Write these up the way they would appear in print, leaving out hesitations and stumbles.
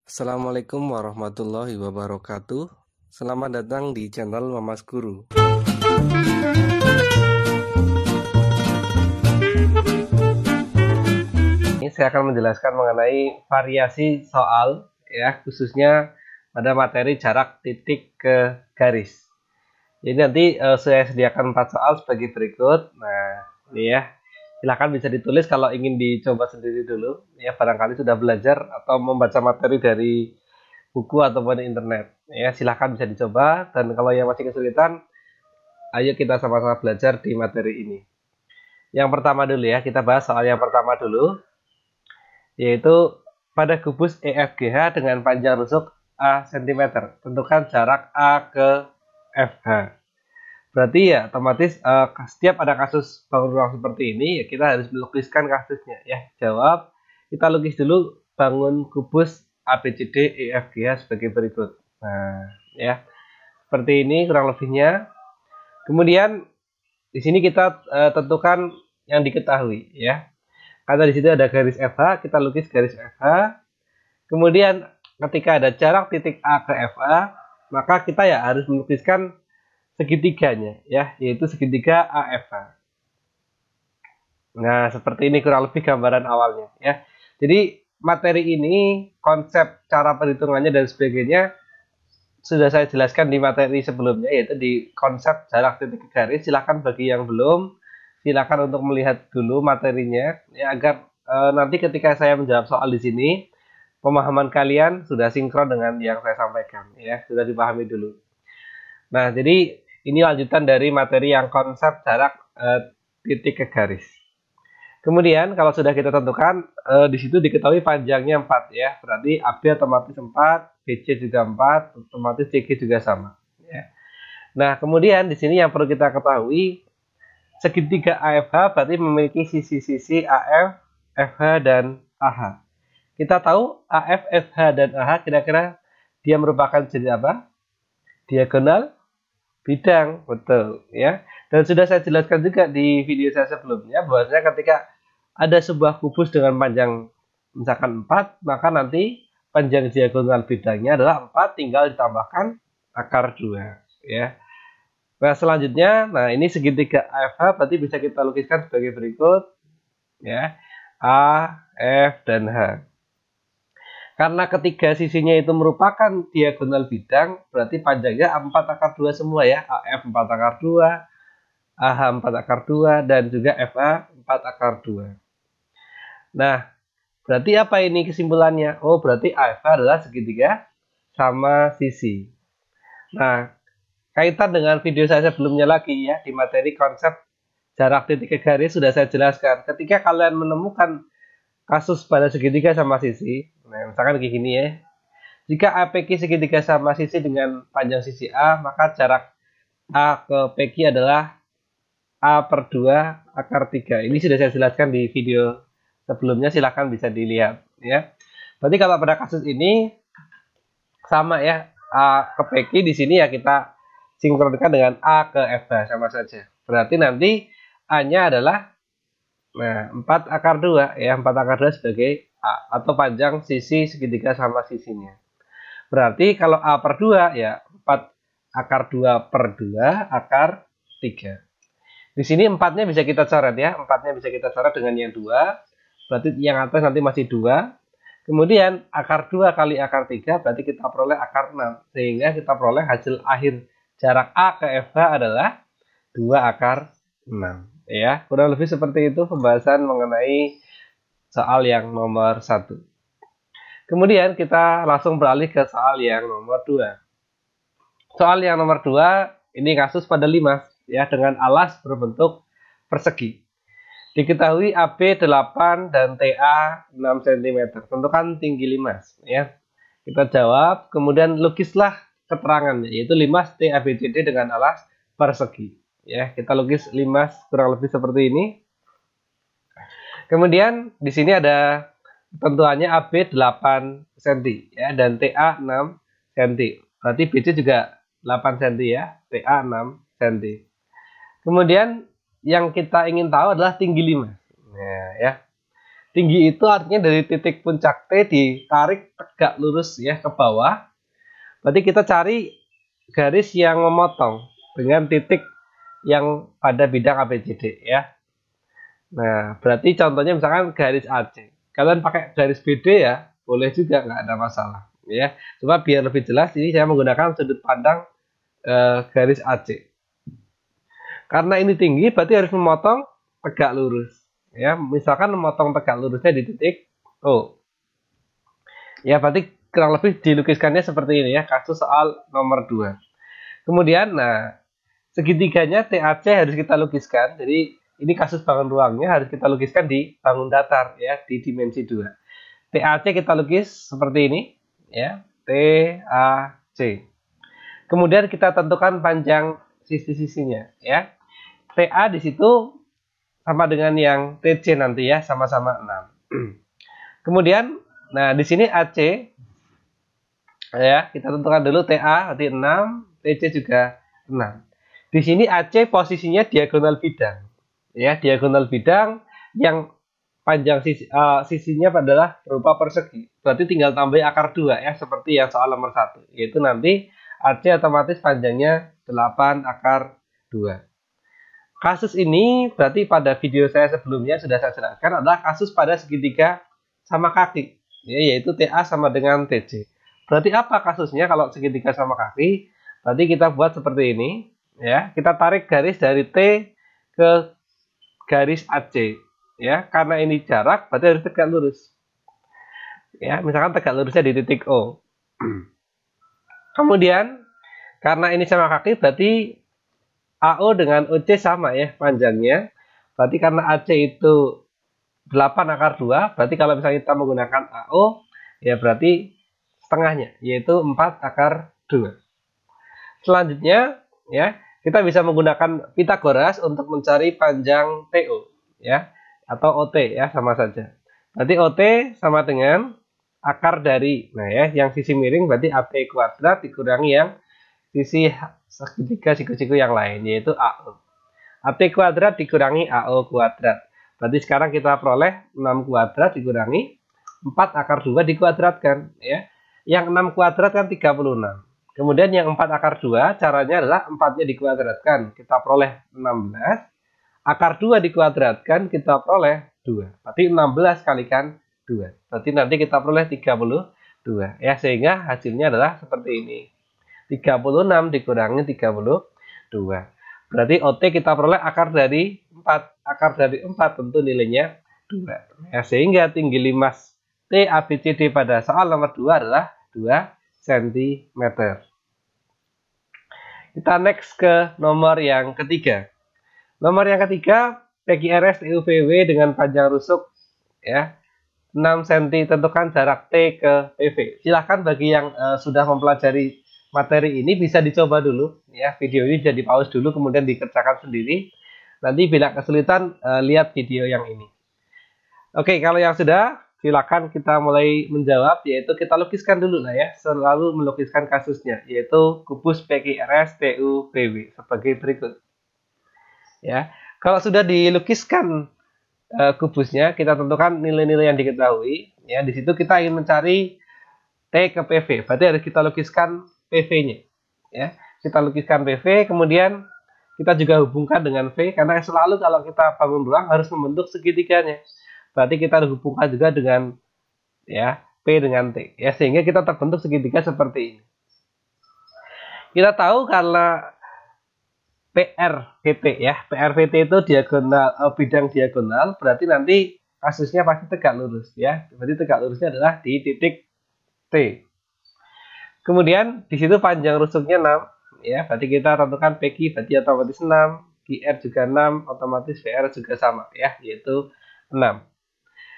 Assalamualaikum warahmatullahi wabarakatuh. Selamat datang di channel Mamas Guru. Ini saya akan menjelaskan mengenai variasi soal ya, khususnya pada materi jarak titik ke garis. Jadi nanti saya sediakan 4 soal sebagai berikut. Nah, ini ya. Silahkan bisa ditulis kalau ingin dicoba sendiri dulu ya, barangkali sudah belajar atau membaca materi dari buku ataupun internet ya, silahkan bisa dicoba. Dan kalau yang masih kesulitan, ayo kita sama-sama belajar di materi ini. Yang pertama dulu ya, kita bahas soal yang pertama dulu, yaitu pada kubus EFGH dengan panjang rusuk A cm, tentukan jarak A ke FH. Berarti ya otomatis setiap ada kasus bangun ruang seperti ini ya, kita harus melukiskan kasusnya ya. Jawab, kita lukis dulu bangun kubus ABCD EFGH sebagai berikut. Nah ya, seperti ini kurang lebihnya. Kemudian di sini kita tentukan yang diketahui ya, karena di situ ada garis FH, kita lukis garis FH. Kemudian ketika ada jarak titik A ke FA, maka kita ya harus melukiskan segitiganya ya, yaitu segitiga AFH. Nah, seperti ini kurang lebih gambaran awalnya ya. Jadi materi ini, konsep cara perhitungannya dan sebagainya sudah saya jelaskan di materi sebelumnya, yaitu di konsep jarak titik ke garis. Silakan bagi yang belum, silakan untuk melihat dulu materinya ya, agar nanti ketika saya menjawab soal di sini, pemahaman kalian sudah sinkron dengan yang saya sampaikan ya, sudah dipahami dulu. Nah, jadi ini lanjutan dari materi yang konsep jarak titik ke garis. Kemudian kalau sudah kita tentukan, di situ diketahui panjangnya 4 ya. Berarti AB otomatis 4, BC juga 4, otomatis CG juga sama ya. Nah, kemudian di sini yang perlu kita ketahui, segitiga AFH berarti memiliki sisi-sisi AF, FH dan AH. Kita tahu AF, FH dan AH kira-kira dia merupakan jenis apa? Diagonal bidang, betul ya. Dan sudah saya jelaskan juga di video saya sebelumnya, bahwasanya ketika ada sebuah kubus dengan panjang misalkan 4, maka nanti panjang diagonal bidangnya adalah 4, tinggal ditambahkan akar 2 ya. Nah, selanjutnya, nah ini segitiga AFH berarti bisa kita lukiskan sebagai berikut ya. A, F, dan H. Karena ketiga sisinya itu merupakan diagonal bidang, berarti panjangnya 4 akar 2 semua ya. AF 4 akar 2, AH 4 akar 2, dan juga FA 4 akar 2. Nah, berarti apa ini kesimpulannya? Oh, berarti AFA adalah segitiga sama sisi. Nah, kaitan dengan video saya sebelumnya lagi ya, di materi konsep jarak titik ke garis sudah saya jelaskan. Ketika kalian menemukan kasus pada segitiga sama sisi, nah misalkan kayak gini ya, jika APQ segitiga sama sisi dengan panjang sisi A, maka jarak A ke PQ adalah A per 2 akar 3. Ini sudah saya jelaskan di video sebelumnya, silahkan bisa dilihat ya. Berarti kalau pada kasus ini sama ya, A ke PQ di sini ya kita sinkronkan dengan A ke FH, sama saja. Berarti nanti A-nya adalah 4 akar 2 ya, 4 akar 2 sebagai A atau panjang sisi segitiga sama sisinya. Berarti kalau A per 2 ya 4 akar 2 per 2 akar 3. Di sini 4-nya bisa kita coret ya, 4-nya bisa kita coret dengan yang 2. Berarti yang atas nanti masih 2. Kemudian akar 2 kali akar 3 berarti kita peroleh akar 6. Sehingga kita peroleh hasil akhir jarak A ke FH adalah 2 akar 6. Ya, kurang lebih seperti itu pembahasan mengenai soal yang nomor 1. Kemudian kita langsung beralih ke soal yang nomor 2. Soal yang nomor 2 ini kasus pada limas ya, dengan alas berbentuk persegi. Diketahui AB 8 dan TA 6 cm. Tentukan tinggi limas ya. Kita jawab, kemudian lukislah keterangannya, yaitu limas TABCD dengan alas persegi. Ya, kita lukis limas kurang lebih seperti ini. Kemudian di sini ada tentuannya AB 8 cm ya, dan TA 6 cm. Berarti BC juga 8 cm ya, TA 6 cm. Kemudian yang kita ingin tahu adalah tinggi limas. Nah, ya. Tinggi itu artinya dari titik puncak T ditarik tegak lurus ya ke bawah. Berarti kita cari garis yang memotong dengan titik yang pada bidang ABCD ya. Nah, berarti contohnya misalkan garis AC. Kalian pakai garis BD ya, boleh juga, nggak ada masalah ya. Cuma biar lebih jelas ini saya menggunakan sudut pandang garis AC. Karena ini tinggi, berarti harus memotong tegak lurus. Ya, misalkan memotong tegak lurusnya di titik O. Ya, berarti kurang lebih dilukiskannya seperti ini ya, kasus soal nomor 2. Kemudian, nah, segitiganya TAC harus kita lukiskan. Jadi, ini kasus bangun ruangnya harus kita lukiskan di bangun datar ya, di dimensi 2. TAC kita lukis seperti ini ya, TAC. Kemudian kita tentukan panjang sisi-sisinya ya. TA di situ sama dengan yang TC nanti ya, sama-sama 6. Kemudian, nah di sini AC ya, kita tentukan dulu TA berarti 6, TC juga 6. Di sini AC posisinya diagonal bidang. Ya, diagonal bidang yang panjang sisinya adalah berupa persegi. Berarti tinggal tambah akar 2 ya, seperti yang soal nomor 1. Yaitu nanti AC otomatis panjangnya 8 akar 2. Kasus ini berarti pada video saya sebelumnya sudah saya jelaskan adalah kasus pada segitiga sama kaki, ya, yaitu TA sama dengan TC. Berarti apa kasusnya kalau segitiga sama kaki? Berarti kita buat seperti ini, ya. Kita tarik garis dari T ke garis AC, ya. Karena ini jarak, berarti harus tegak lurus. Ya, misalkan tegak lurusnya di titik O. Kemudian karena ini sama kaki, berarti AO dengan OC sama ya panjangnya. Berarti karena AC itu 8 akar 2, berarti kalau misalnya kita menggunakan AO, ya berarti setengahnya, yaitu 4 akar 2. Selanjutnya, ya kita bisa menggunakan Pitagoras untuk mencari panjang TO, ya, atau OT ya, sama saja. Berarti OT sama dengan akar dari, nah ya, yang sisi miring berarti AP kuadrat dikurangi yang sisi segitiga siku-siku yang lain, yaitu AO. AP kuadrat dikurangi AO kuadrat. Berarti sekarang kita peroleh 6 kuadrat dikurangi 4 akar 2 dikuadratkan. Ya. Yang 6 kuadrat kan 36. Kemudian yang 4 akar 2 caranya adalah 4-nya dikuadratkan. Kita peroleh 16. Akar 2 dikuadratkan kita peroleh 2. Berarti 16 kalikan 2. Berarti nanti kita peroleh 32. Ya, sehingga hasilnya adalah seperti ini. 36 dikurangi 32. Berarti OT kita peroleh akar dari 4. Akar dari 4 tentu nilainya 2. Ya, sehingga tinggi limas T ABCD pada soal nomor 2 adalah 2 cm. Kita next ke nomor yang ketiga. Nomor yang ketiga, PQRS TUVW dengan panjang rusuk ya 6 cm, tentukan jarak T ke PV. Silahkan bagi yang sudah mempelajari materi ini bisa dicoba dulu ya, video ini bisa di pause dulu kemudian dikerjakan sendiri. Nanti bila kesulitan lihat video yang ini. Oke, kalau yang sudah silakan kita mulai menjawab, yaitu kita lukiskan dulu lah ya, selalu melukiskan kasusnya, yaitu kubus PQRS TUVW sebagai berikut. Ya, kalau sudah dilukiskan kubusnya, kita tentukan nilai-nilai yang diketahui. Ya, di situ kita ingin mencari T ke PV, berarti harus kita lukiskan PV-nya. Ya, kita lukiskan PV, kemudian kita juga hubungkan dengan V, karena selalu kalau kita bangun ruang harus membentuk segitiganya. Berarti kita harus hubungkan juga dengan ya P dengan T, ya sehingga kita terbentuk segitiga seperti ini. Kita tahu karena PRVT ya, PRVT itu diagonal, bidang diagonal, berarti nanti kasusnya pasti tegak lurus ya. Berarti tegak lurusnya adalah di titik T. Kemudian di situ panjang rusuknya 6 ya, berarti kita tentukan PQ berarti otomatis 6, QR juga 6, otomatis VR juga sama ya, yaitu 6.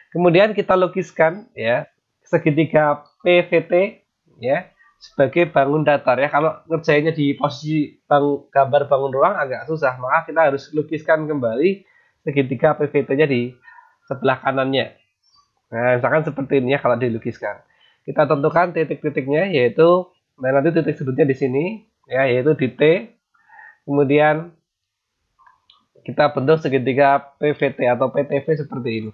Kemudian kita lukiskan ya segitiga PVT ya sebagai bangun datar ya. Kalau ngerjainnya di posisi gambar bangun ruang agak susah, maka kita harus lukiskan kembali segitiga PVT-nya di sebelah kanannya. Nah, misalkan seperti ini ya kalau dilukiskan. Kita tentukan titik-titiknya, yaitu nah nanti titik sudutnya di sini ya, yaitu di T. Kemudian kita bentuk segitiga PVT atau PTV seperti ini.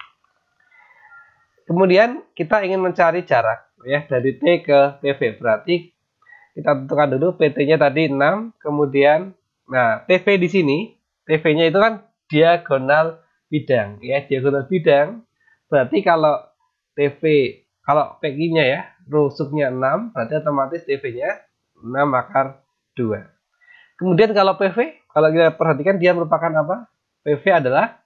Kemudian kita ingin mencari jarak ya dari T ke TV. Berarti kita tentukan dulu PT-nya tadi 6, kemudian nah TV di sini, TV-nya itu kan diagonal bidang ya, diagonal bidang. Berarti kalau TV, kalau PQ-nya ya, rusuknya 6, berarti otomatis TV-nya 6 akar 2. Kemudian kalau PV, kalau kita perhatikan dia merupakan apa? PV adalah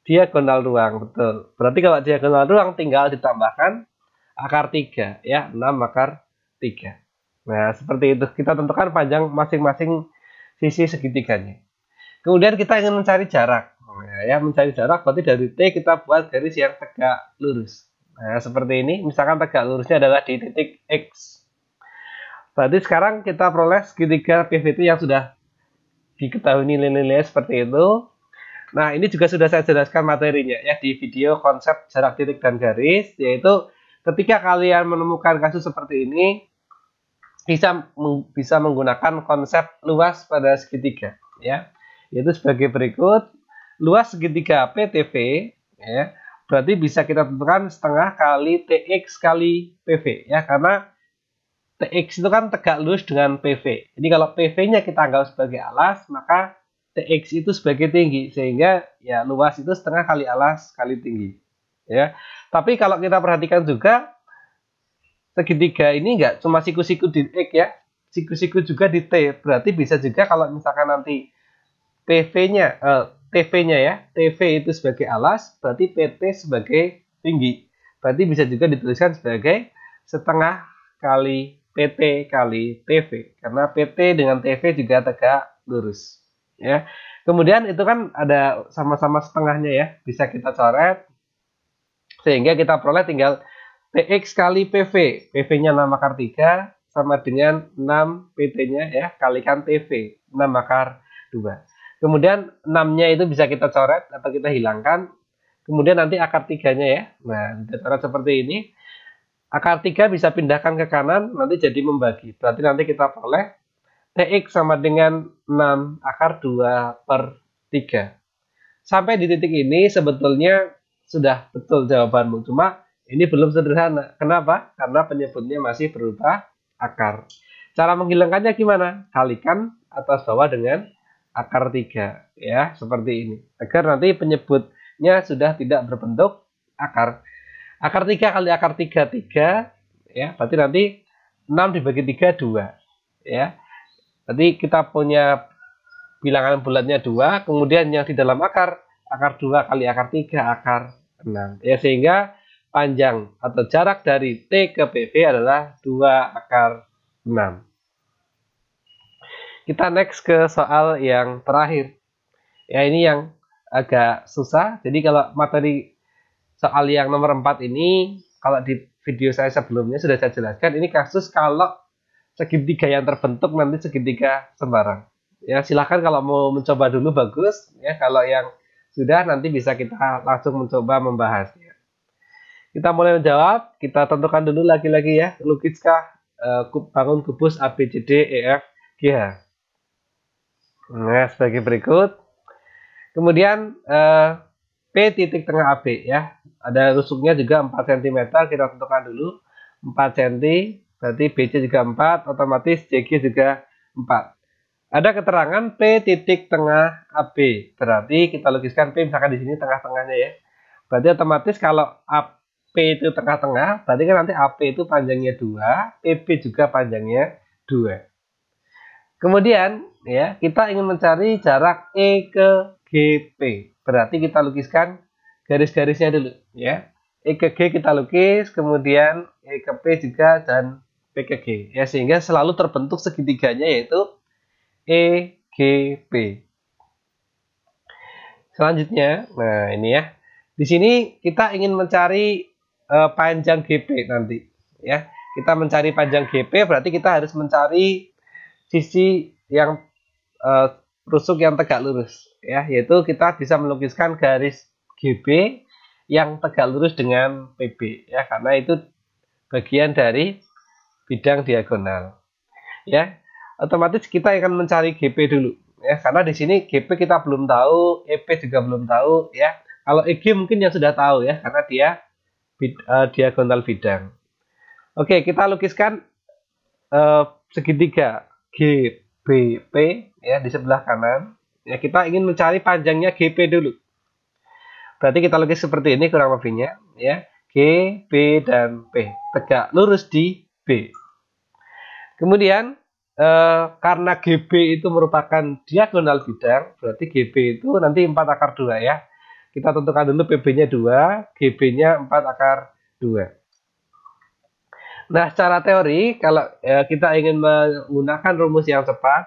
diagonal ruang, betul. Berarti kalau diagonal ruang tinggal ditambahkan akar 3 ya, 6 akar 3. Nah, seperti itu. Kita tentukan panjang masing-masing sisi segitiganya. Kemudian kita ingin mencari jarak. Nah, ya, mencari jarak berarti dari T kita buat garis yang tegak lurus. Nah, seperti ini. Misalkan tegak lurusnya adalah di titik X. Berarti sekarang kita peroleh segitiga PVT yang sudah diketahui nilai-nilai seperti itu. Nah, ini juga sudah saya jelaskan materinya ya di video konsep jarak titik dan garis, yaitu ketika kalian menemukan kasus seperti ini, bisa menggunakan konsep luas pada segitiga ya, yaitu sebagai berikut. Luas segitiga PTV ya, berarti bisa kita tentukan setengah kali TX kali PV ya, karena TX itu kan tegak lurus dengan PV. Jadi kalau PV-nya kita anggap sebagai alas, maka TX itu sebagai tinggi, sehingga ya luas itu setengah kali alas kali tinggi ya. Tapi kalau kita perhatikan juga segitiga ini enggak cuma siku-siku di X ya, siku-siku juga di T. Berarti bisa juga kalau misalkan nanti PV-nya, TV-nya ya, TV itu sebagai alas, berarti PT sebagai tinggi. Berarti bisa juga dituliskan sebagai setengah kali PT kali TV. Karena PT dengan TV juga tegak lurus. Ya. Kemudian itu kan ada sama-sama setengahnya ya, bisa kita coret. Sehingga kita peroleh tinggal TX kali PV, PV-nya 6 akar 3 sama dengan 6 PT-nya ya, kalikan TV, 6 akar 2. Kemudian 6-nya itu bisa kita coret atau kita hilangkan. Kemudian nanti akar 3-nya ya. Nah, kita coret seperti ini. Akar 3 bisa pindahkan ke kanan, nanti jadi membagi. Berarti nanti kita peroleh TX sama dengan 6 akar 2 per 3. Sampai di titik ini sebetulnya sudah betul jawabanmu. Cuma ini belum sederhana. Kenapa? Karena penyebutnya masih berupa akar. Cara menghilangkannya gimana? Kalikan atas bawah dengan akar 3. Ya, seperti ini. Agar nanti penyebutnya sudah tidak berbentuk akar. Akar 3 kali akar 3, 3. Ya, berarti nanti 6 dibagi 3, 2. Ya. Berarti kita punya bilangan bulatnya 2. Kemudian yang di dalam akar 2 kali akar 3, akar 6. Ya, sehingga panjang atau jarak dari T ke PV adalah 2 akar 6. Kita next ke soal yang terakhir. Ya, ini yang agak susah. Jadi kalau materi soal yang nomor 4 ini, kalau di video saya sebelumnya sudah saya jelaskan, ini kasus kalau segitiga yang terbentuk nanti segitiga sembarang. Ya, silahkan kalau mau mencoba dulu bagus. Ya, kalau yang sudah nanti bisa kita langsung mencoba membahasnya. Kita mulai menjawab, kita tentukan dulu lagi-lagi ya, lukiskah bangun kubus ABCD EF GH. Nah, sebagai berikut. Kemudian P titik tengah AB ya. Ada rusuknya juga 4 cm, kita tentukan dulu 4 cm, berarti BC juga 4, otomatis CG juga 4. Ada keterangan P titik tengah AB, berarti kita lukiskan P misalkan di sini tengah-tengahnya ya. Berarti otomatis kalau P itu tengah-tengah, berarti kan nanti AP itu panjangnya 2, PB juga panjangnya 2. Kemudian ya, kita ingin mencari jarak E ke GP. Berarti kita lukiskan garis-garisnya dulu ya. E ke G kita lukis, kemudian E ke P juga dan P ke G. Ya, sehingga selalu terbentuk segitiganya yaitu EGP. Selanjutnya, nah ini ya. Di sini kita ingin mencari panjang GP nanti ya. Kita mencari panjang GP berarti kita harus mencari sisi yang rusuk yang tegak lurus ya, yaitu kita bisa melukiskan garis GB yang tegak lurus dengan PB ya, karena itu bagian dari bidang diagonal ya. Otomatis kita akan mencari GP dulu ya, karena di sini GP kita belum tahu, EP juga belum tahu ya. Kalau EG mungkin yang sudah tahu ya, karena dia diagonal bidang. Oke, kita lukiskan segitiga GBP ya di sebelah kanan. Ya, kita ingin mencari panjangnya GP dulu. Berarti kita lukis seperti ini kurang lebihnya ya. G, B, dan P tegak lurus di B. Kemudian karena GB itu merupakan diagonal bidang, berarti GB itu nanti 4 akar 2 ya. Kita tentukan dulu PB-nya 2, GB-nya 4 akar 2. Nah, secara teori, kalau kita ingin menggunakan rumus yang cepat,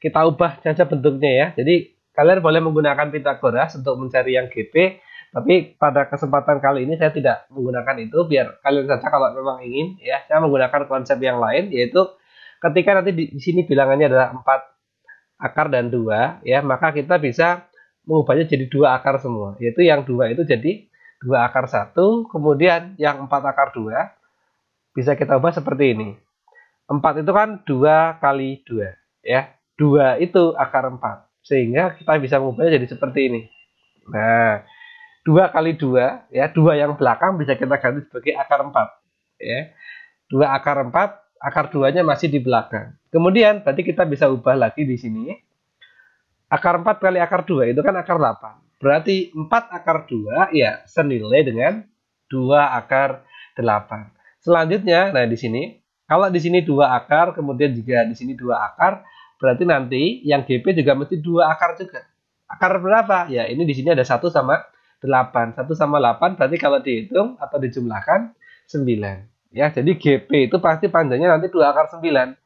kita ubah saja bentuknya ya. Jadi, kalian boleh menggunakan Pitagoras untuk mencari yang GP, tapi pada kesempatan kali ini saya tidak menggunakan itu, biar kalian saja kalau memang ingin ya. Saya menggunakan konsep yang lain, yaitu ketika nanti di sini bilangannya adalah 4 akar dan 2 ya, maka kita bisa mengubahnya jadi 2 akar semua, yaitu yang 2 itu jadi 2 akar 1, kemudian yang 4 akar 2 bisa kita ubah seperti ini. 4 itu kan 2 kali 2 ya, 2 itu akar 4, sehingga kita bisa mengubahnya jadi seperti ini. Nah, 2 kali 2 ya, 2 yang belakang bisa kita ganti sebagai akar 4 ya. 2 akar 4, akar 2-nya masih di belakang. Kemudian berarti kita bisa ubah lagi di sini. Akar 4 kali akar 2 itu kan akar 8. Berarti 4 akar 2 ya senilai dengan 2 akar 8. Selanjutnya, nah di sini, kalau di sini 2 akar, kemudian juga di sini 2 akar, berarti nanti yang GP juga mesti 2 akar juga. Akar berapa? Ya, ini di sini ada 1 sama 8. 1 sama 8 berarti kalau dihitung atau dijumlahkan 9. Ya, jadi GP itu pasti panjangnya nanti 2 akar 9.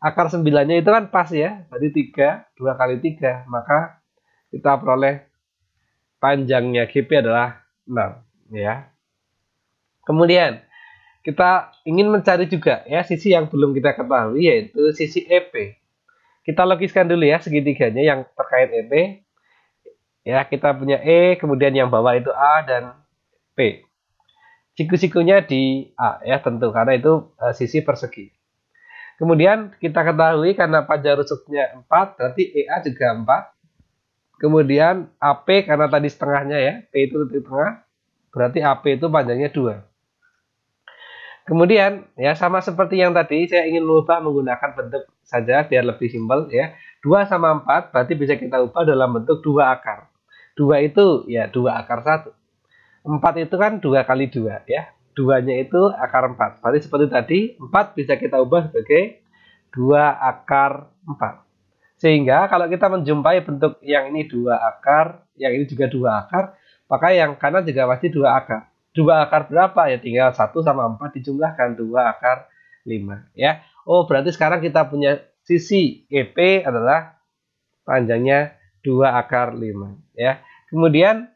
Akar 9-nya itu kan pas ya, berarti 3, 2 kali 3. Maka kita peroleh panjangnya GP adalah 6. Ya. Kemudian, kita ingin mencari juga ya sisi yang belum kita ketahui, yaitu sisi EP. Kita lukiskan dulu ya segitiganya yang terkait EP. Ya, kita punya E, kemudian yang bawah itu A dan P. Siku-sikunya di A ya tentu, karena itu sisi persegi. Kemudian kita ketahui karena panjang rusuknya 4, berarti EA juga 4. Kemudian AP karena tadi setengahnya ya, P itu di tengah, berarti AP itu panjangnya 2. Kemudian ya sama seperti yang tadi, saya ingin mengubah menggunakan bentuk saja biar lebih simpel ya. 2 sama 4 berarti bisa kita ubah dalam bentuk 2 akar. 2 itu ya 2 akar 1. 4 itu kan 2 kali 2 ya. 2-nya itu akar 4. Berarti seperti tadi, 4 bisa kita ubah sebagai 2 akar 4. Sehingga kalau kita menjumpai bentuk yang ini 2 akar, yang ini juga 2 akar, maka yang kanan juga pasti 2 akar. 2 akar berapa? Ya tinggal 1 sama 4 dijumlahkan 2 akar 5 ya. Oh, berarti sekarang kita punya sisi EP adalah panjangnya 2 akar 5 ya. Kemudian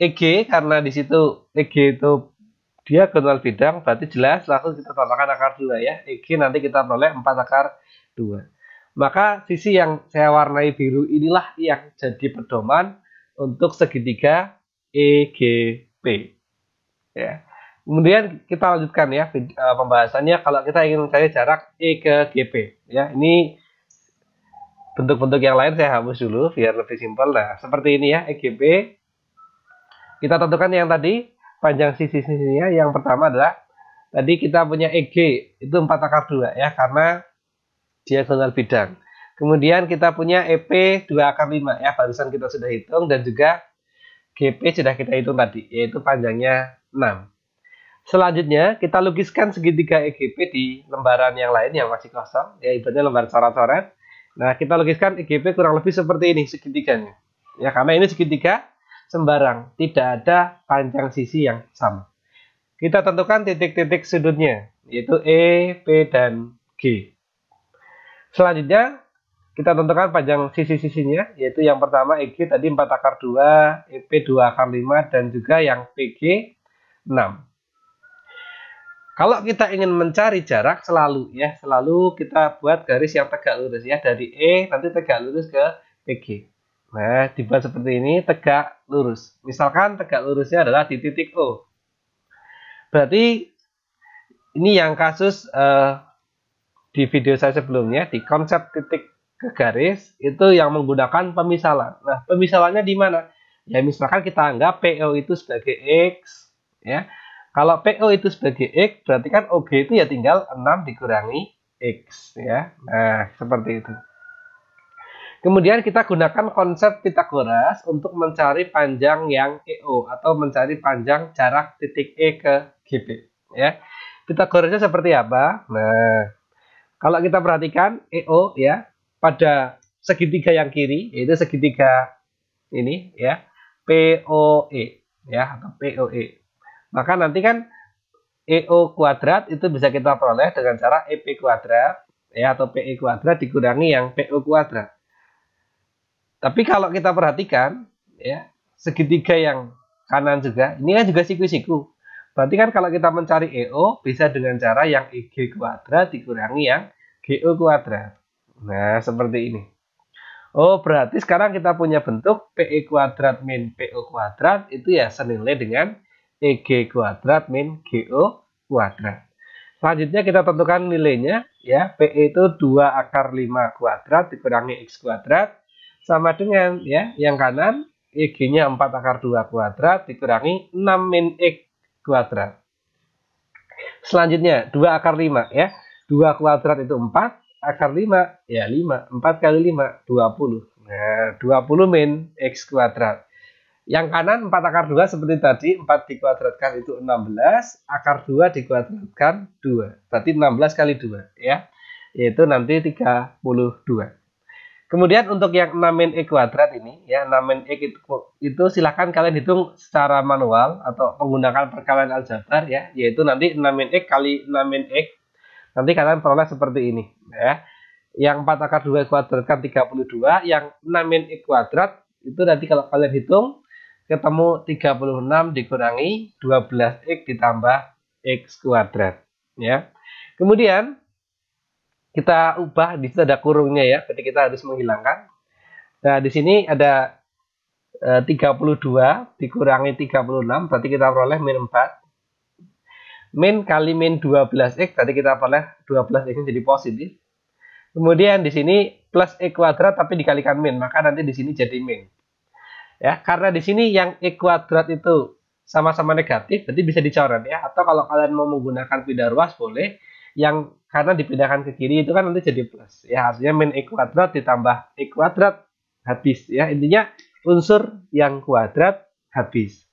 EG karena di situ EG itu diagonal bidang, berarti jelas langsung kita tambahkan akar 2 ya. EG nanti kita peroleh 4 akar 2. Maka sisi yang saya warnai biru inilah yang jadi pedoman untuk segitiga EGP. Ya. Kemudian kita lanjutkan ya pembahasannya kalau kita ingin mencari jarak E ke GP. Ya, ini bentuk-bentuk yang lain saya hapus dulu biar lebih simpel. Nah, seperti ini ya EGP. Kita tentukan yang tadi panjang sisi-sisinya. Yang pertama adalah tadi kita punya EG itu 4 akar 2 ya karena diagonal bidang. Kemudian kita punya EP 2 akar 5 ya, barusan kita sudah hitung, dan juga GP sudah kita hitung tadi, yaitu panjangnya 6. Selanjutnya kita lukiskan segitiga EGP di lembaran yang lain yang masih kosong, ya ibaratnya lembar coret-coret. Nah, kita lukiskan EGP kurang lebih seperti ini segitiganya. Ya, karena ini segitiga sembarang, tidak ada panjang sisi yang sama. Kita tentukan titik-titik sudutnya, yaitu E, P, dan G. Selanjutnya kita tentukan panjang sisi-sisinya, yaitu yang pertama EG tadi 4 akar 2, EP 2 akar 5, dan juga yang PG 6. Kalau kita ingin mencari jarak selalu kita buat garis yang tegak lurus ya, dari E nanti tegak lurus ke PG. Nah, dibuat seperti ini, tegak lurus. Misalkan tegak lurusnya adalah di titik O. Berarti ini yang kasus di video saya sebelumnya, di konsep titik ke garis itu yang menggunakan pemisalan. Nah, pemisalannya di mana? Ya, misalkan kita anggap PO itu sebagai X, ya. Kalau PO itu sebagai X, berarti kan OG itu ya tinggal 6 dikurangi X, ya. Nah, seperti itu. Kemudian kita gunakan konsep Pitagoras untuk mencari panjang yang EO atau mencari panjang jarak titik E ke GB, ya. Pitagorasnya seperti apa? Nah, kalau kita perhatikan EO ya pada segitiga yang kiri, yaitu segitiga ini ya, POE ya, atau POE. Maka nanti kan EO kuadrat itu bisa kita peroleh dengan cara EP kuadrat ya, atau PE kuadrat dikurangi yang PO kuadrat. Tapi kalau kita perhatikan ya, segitiga yang kanan juga, ini kan juga siku-siku. Berarti kan kalau kita mencari EO bisa dengan cara yang EG kuadrat dikurangi yang GO kuadrat. Nah, seperti ini. Oh, berarti sekarang kita punya bentuk PE kuadrat min PO kuadrat itu ya senilai dengan EG kuadrat min GO kuadrat. Selanjutnya kita tentukan nilainya ya. PE itu 2 akar 5 kuadrat dikurangi X kuadrat sama dengan ya yang kanan EG-nya 4 akar 2 kuadrat dikurangi 6 min X kuadrat. Selanjutnya 2 akar 5 ya. 2 kuadrat itu 4, akar 5 ya 5. 4 kali 5 20. Nah, 20 min X kuadrat. Yang kanan 4 akar 2 seperti tadi, 4 dikuadratkan itu 16, akar 2 dikuadratkan 2. Berarti 16 kali 2 ya. Yaitu nanti 32. Kemudian untuk yang 6 min X kuadrat ini, ya 6 min X itu silahkan kalian hitung secara manual atau menggunakan perkalian aljabar ya, yaitu nanti 6 min X kali 6 min X, nanti kalian peroleh seperti ini ya. Yang 4 akar 2 kuadratkan 32, yang 6 min X kuadrat itu nanti kalau kalian hitung ketemu 36 dikurangi 12X ditambah X kuadrat ya. Kemudian kita ubah, di situ ada kurungnya ya, berarti kita harus menghilangkan. Nah, di sini ada 32 dikurangi 36, berarti kita peroleh min 4. Min kali min 12X, berarti kita peroleh 12X jadi positif. Kemudian di sini plus X kuadrat tapi dikalikan min, maka nanti di sini jadi min. Ya, karena di sini yang X kuadrat itu sama-sama negatif, berarti bisa dicoret ya. Atau kalau kalian mau menggunakan pindah ruas boleh. Yang karena dipindahkan ke kiri itu kan nanti jadi plus ya, artinya min X kuadrat ditambah X kuadrat habis ya, intinya unsur yang kuadrat habis.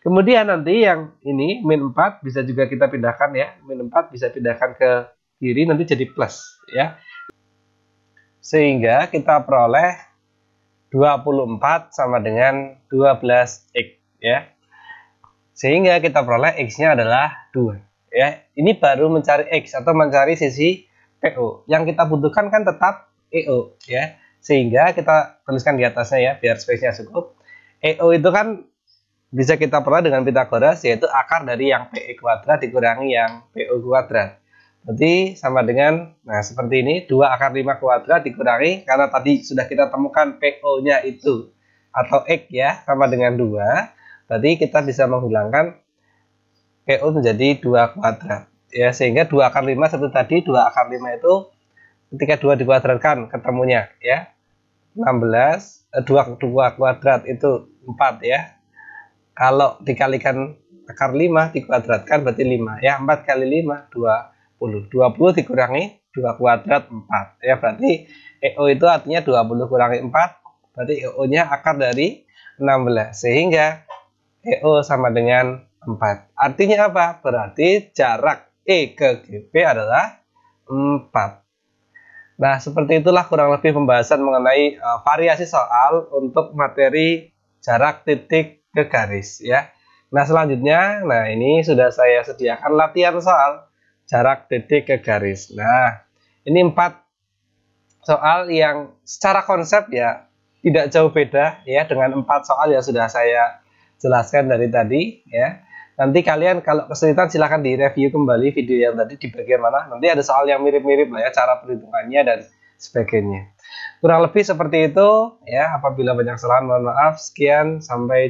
Kemudian nanti yang ini min 4 bisa juga kita pindahkan ya, min 4 bisa pindahkan ke kiri nanti jadi plus ya, sehingga kita peroleh 24 sama dengan 12X ya, sehingga kita peroleh X-nya adalah 2. Ya, ini baru mencari X atau mencari sisi PO. Yang kita butuhkan kan tetap EO ya. Sehingga kita tuliskan di atasnya ya biar space-nya cukup. EO itu kan bisa kita peroleh dengan Pitagoras, yaitu akar dari yang PE kuadrat dikurangi yang PO kuadrat. Berarti sama dengan nah seperti ini, 2 akar 5 kuadrat dikurangi karena tadi sudah kita temukan PO-nya itu atau X ya sama dengan 2. Berarti kita bisa menghilangkan PO menjadi 2 kuadrat ya, sehingga 2 akar 5 seperti tadi, 2 akar 5 itu ketika 2 dikuadratkan ketemunya ya 16, 2 kuadrat itu 4 ya, kalau dikalikan akar 5 dikuadratkan berarti 5 ya, 4 kali 5 20 dikurangi 2 kuadrat 4 ya, berarti EO itu artinya 20 kurangi 4 berarti EO nya akar dari 16, sehingga EO sama dengan 4. Artinya apa? Berarti jarak E ke GP adalah 4. Nah, seperti itulah kurang lebih pembahasan mengenai variasi soal untuk materi jarak titik ke garis ya. Nah, selanjutnya, nah ini sudah saya sediakan latihan soal jarak titik ke garis. Nah, ini 4 soal yang secara konsep ya tidak jauh beda ya dengan 4 soal yang sudah saya jelaskan dari tadi ya. Nanti kalian kalau kesulitan silahkan direview kembali video yang tadi di bagian mana. Nanti ada soal yang mirip-mirip lah ya, cara perhitungannya dan sebagainya. Kurang lebih seperti itu ya. Apabila banyak kesalahan mohon maaf. Sekian, sampai